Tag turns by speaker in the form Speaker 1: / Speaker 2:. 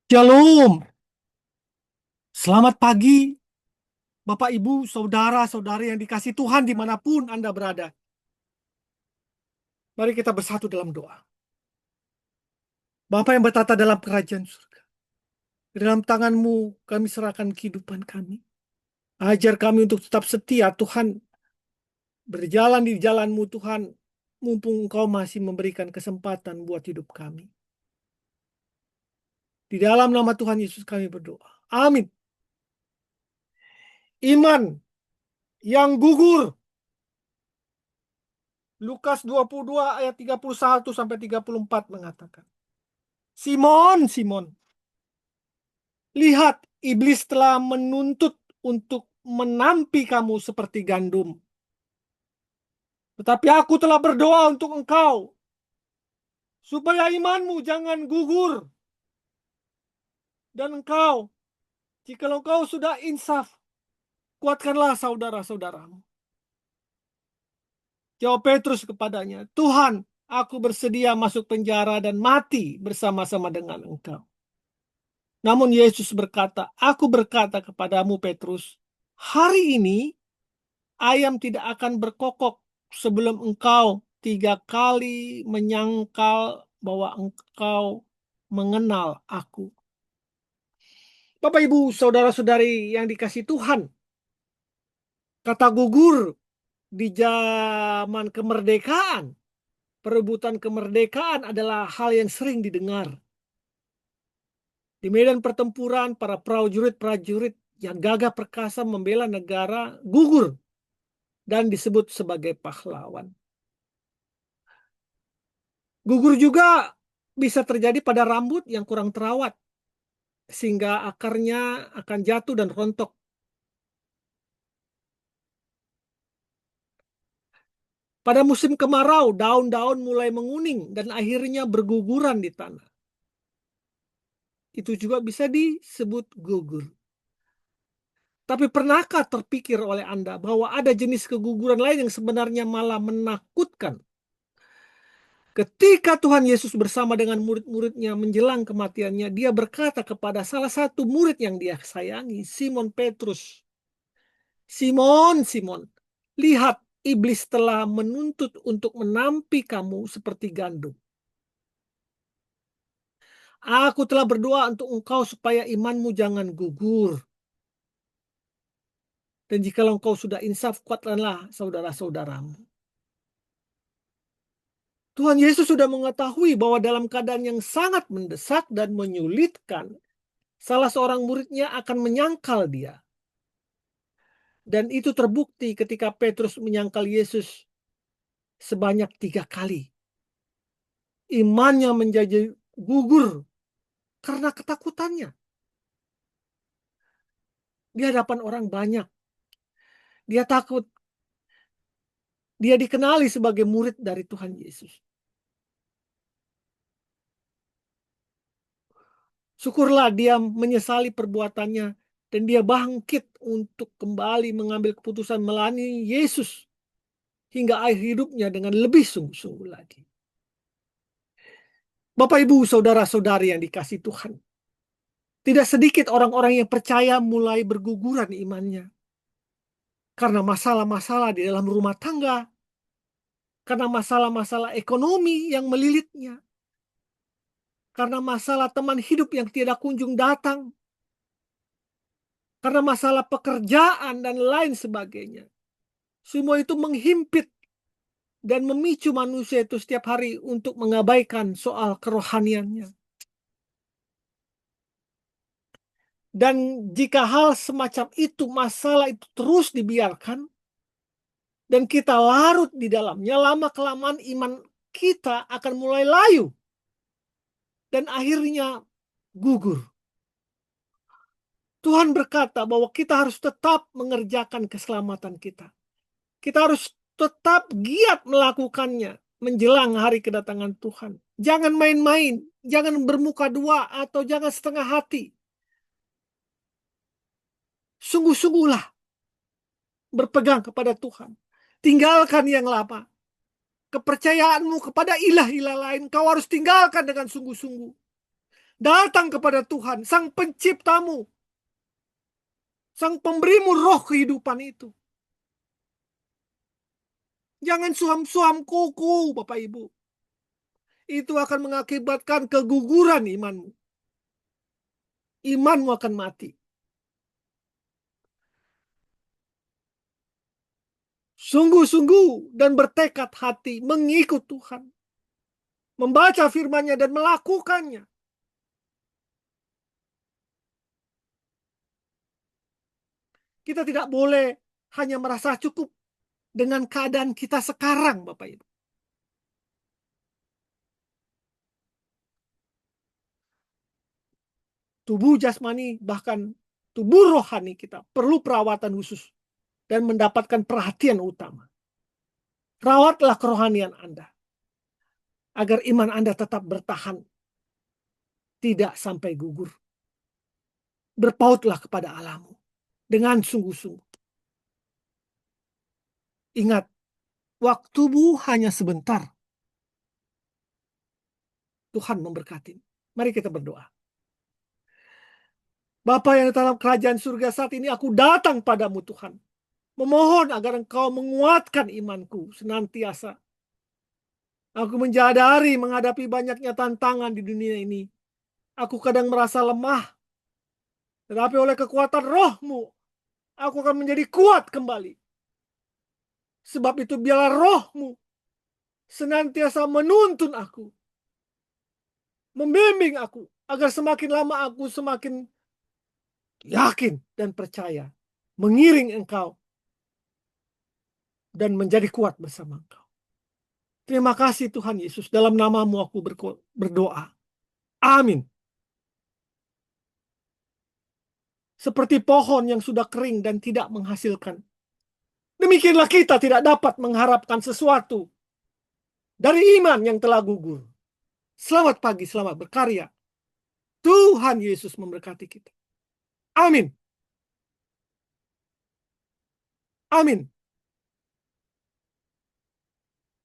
Speaker 1: Shalom, selamat pagi Bapak Ibu, saudara-saudari yang dikasih Tuhan dimanapun Anda berada. Mari kita bersatu dalam doa. Bapa yang bertata dalam kerajaan surga, di dalam tangan-Mu kami serahkan kehidupan kami. Ajar kami untuk tetap setia Tuhan, berjalan di jalan-Mu Tuhan, mumpung Engkau masih memberikan kesempatan buat hidup kami. Di dalam nama Tuhan Yesus kami berdoa. Amin. Iman yang gugur. Lukas 22 ayat 31 sampai 34 mengatakan, Simon, Simon, lihat, iblis telah menuntut untuk menampi kamu seperti gandum. Tetapi aku telah berdoa untuk engkau, supaya imanmu jangan gugur. Dan engkau, jika engkau sudah insaf, kuatkanlah saudara-saudaramu. Jawab Petrus kepadanya, Tuhan, aku bersedia masuk penjara dan mati bersama-sama dengan engkau. Namun Yesus berkata, aku berkata kepadamu Petrus, hari ini ayam tidak akan berkokok sebelum engkau 3 kali menyangkal bahwa engkau mengenal aku. Bapak, Ibu, saudara-saudari yang dikasih Tuhan, kata gugur di zaman kemerdekaan, perebutan kemerdekaan adalah hal yang sering didengar. Di medan pertempuran, para prajurit-prajurit yang gagah perkasa membela negara gugur dan disebut sebagai pahlawan. Gugur juga bisa terjadi pada rambut yang kurang terawat, sehingga akarnya akan jatuh dan rontok. Pada musim kemarau, daun-daun mulai menguning dan akhirnya berguguran di tanah. Itu juga bisa disebut gugur. Tapi pernahkah terpikir oleh Anda bahwa ada jenis keguguran lain yang sebenarnya malah menakutkan? Ketika Tuhan Yesus bersama dengan murid-muridnya menjelang kematiannya, dia berkata kepada salah satu murid yang dia sayangi, Simon Petrus, Simon, Simon, lihat, iblis telah menuntut untuk menampi kamu seperti gandum. Aku telah berdoa untuk engkau supaya imanmu jangan gugur. Dan jika engkau sudah insaf, kuatkanlah saudara-saudaramu. Tuhan Yesus sudah mengetahui bahwa dalam keadaan yang sangat mendesak dan menyulitkan, salah seorang muridnya akan menyangkal dia. Dan itu terbukti ketika Petrus menyangkal Yesus sebanyak 3 kali. Imannya menjadi gugur karena ketakutannya. Di hadapan orang banyak. Dia takut. Dia dikenali sebagai murid dari Tuhan Yesus. Syukurlah dia menyesali perbuatannya dan dia bangkit untuk kembali mengambil keputusan melayani Yesus hingga akhir hidupnya dengan lebih sungguh-sungguh lagi. Bapak, Ibu, saudara-saudari yang dikasih Tuhan, tidak sedikit orang-orang yang percaya mulai berguguran imannya karena masalah-masalah di dalam rumah tangga, karena masalah-masalah ekonomi yang melilitnya, karena masalah teman hidup yang tidak kunjung datang, karena masalah pekerjaan dan lain sebagainya. Semua itu menghimpit dan memicu manusia itu setiap hari untuk mengabaikan soal kerohaniannya. Dan jika hal semacam itu, masalah itu terus dibiarkan, dan kita larut di dalamnya, lama-kelamaan iman kita akan mulai layu. Dan akhirnya gugur. Tuhan berkata bahwa kita harus tetap mengerjakan keselamatan kita. Kita harus tetap giat melakukannya menjelang hari kedatangan Tuhan. Jangan main-main, jangan bermuka dua atau jangan setengah hati. Sungguh-sungguhlah berpegang kepada Tuhan. Tinggalkan yang lama. Kepercayaanmu kepada ilah-ilah lain kau harus tinggalkan dengan sungguh-sungguh. Datang kepada Tuhan, Sang Penciptamu, Sang Pemberimu roh kehidupan itu. Jangan suam-suam kuku, Bapak Ibu. Itu akan mengakibatkan keguguran imanmu. Imanmu akan mati. Sungguh-sungguh dan bertekad hati mengikut Tuhan. Membaca firman-Nya dan melakukannya. Kita tidak boleh hanya merasa cukup dengan keadaan kita sekarang, Bapak Ibu. Tubuh jasmani, bahkan tubuh rohani kita perlu perawatan khusus dan mendapatkan perhatian utama. Rawatlah kerohanian Anda, agar iman Anda tetap bertahan, tidak sampai gugur. Berpautlah kepada Allahmu dengan sungguh-sungguh. Ingat, waktumu hanya sebentar. Tuhan memberkati. Mari kita berdoa. Bapa yang di dalam kerajaan surga, saat ini aku datang padamu Tuhan. Memohon agar Engkau menguatkan imanku senantiasa. Aku menjadari menghadapi banyaknya tantangan di dunia ini. Aku kadang merasa lemah. Tetapi oleh kekuatan roh-Mu, aku akan menjadi kuat kembali. Sebab itu biarlah roh-Mu senantiasa menuntun aku. Membimbing aku. Agar semakin lama aku semakin yakin dan percaya. Mengiring Engkau. Dan menjadi kuat bersama Engkau. Terima kasih Tuhan Yesus. Dalam nama-Mu aku berdoa. Amin. Seperti pohon yang sudah kering dan tidak menghasilkan. Demikianlah kita tidak dapat mengharapkan sesuatu dari iman yang telah gugur. Selamat pagi, selamat berkarya. Tuhan Yesus memberkati kita. Amin. Amin.